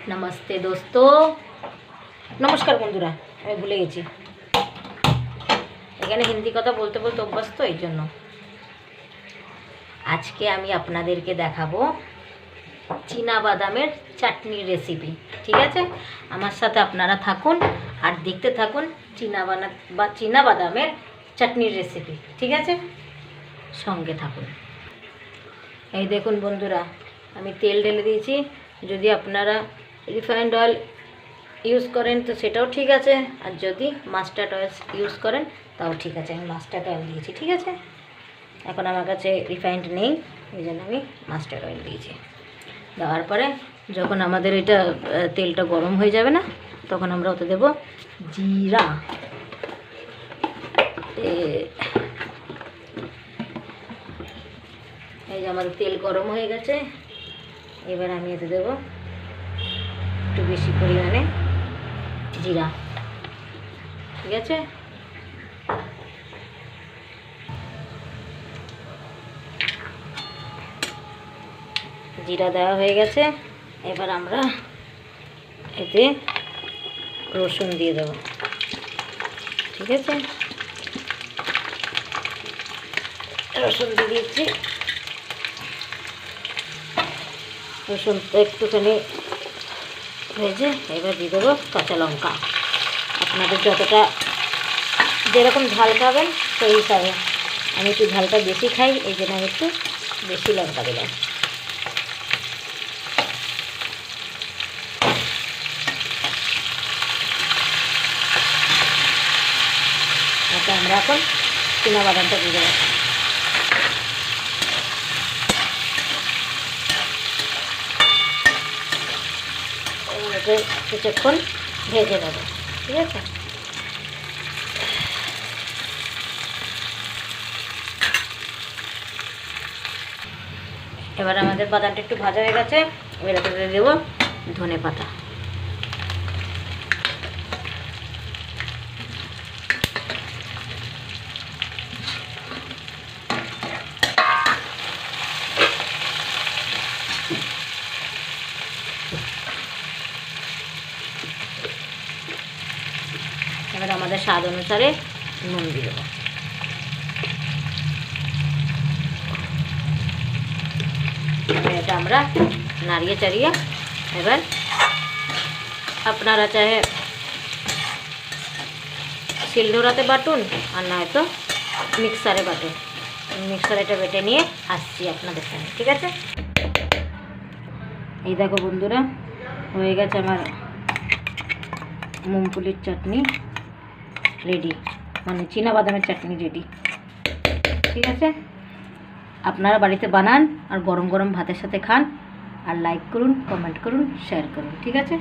नमस्ते दोस्तों, नमस्कार बंधुरा। मैं भूले गेছি এখানে হিন্দি কথা বলতে বলতে অভ্যাস তো এই জন্য। আজকে আমি আপনাদেরকে দেখাবো চীনা বাদামের চাটনির রেসিপি। ঠিক আছে, আমার সাথে আপনারা থাকুন আর দেখতে থাকুন চীনা বাদামের চাটনির রেসিপি। ঠিক আছে, সঙ্গে থাকুন। এই দেখুন বন্ধুরা, আমি তেল ঢেলে দিয়েছি। যদি আপনারা রিফাইন্ড অয়েল ইউজ করেন তো সেটাও ঠিক আছে, আর যদি মাস্টার্ড অয়েল ইউজ করেন তাও ঠিক আছে। আমি মাস্টার্ড অয়েল দিয়েছি। ঠিক আছে, এখন আমার কাছে রিফাইন্ড নেই, এই জন্য আমি মাস্টার্ড অয়েল দিয়েছি। দেওয়ার পরে যখন আমাদের এটা তেলটা গরম হয়ে যাবে না, তখন আমরা ওতে দেব জিরা। এই যে আমাদের তেল গরম হয়ে গেছে, এবার আমি এতে দেবো একটু বেশি পরিমাণে জিরা। ঠিক আছে, জিরা দেওয়া হয়ে গেছে। এবার আমরা এতে রসুন দিয়ে দেব। ঠিক আছে, রসুন দিয়ে দিচ্ছি। রসুনটা একটুখানি ভেজে এবার দিয়ে দেবো কাঁচা লঙ্কা। আপনাদের যতটা যেরকম ঝাল খাবেন সেই হিসাবে। আমি একটু ঝালটা বেশি খাই, এই জন্য আমি একটু বেশি লঙ্কা দিলাম। আচ্ছা, আমরা এখন চীনা বাদামটা দিয়ে দেবো। কিছুক্ষণ ভেজে নেব। ঠিক আছে, এবার আমাদের বাদামটা একটু ভাজা হয়ে গেছে। এবার এতে দেবো ধনে পাতা। এবার আমাদের স্বাদ অনুসারে নুন দিয়ে দেবো। এটা আমরা নাড়িয়ে চাড়িয়ে এবার আপনারা চাহে শিলনোড়াতে বাটুন, আর নয়তো মিক্সারে বাটুন। মিক্সারে এটা বেটে নিয়ে আসছি আপনাদের সামনে। ঠিক আছে, এই দেখো বন্ধুরা, হয়ে গেছে আমার মুগফুলির চাটনি রেডি, মানে চীনা বাদামের চাটনি রেডি। ঠিক আছে, আপনারা বাড়িতে বানান আর গরম গরম ভাতের সাথে খান। আর লাইক করুন, কমেন্ট করুন, শেয়ার করুন। ঠিক আছে।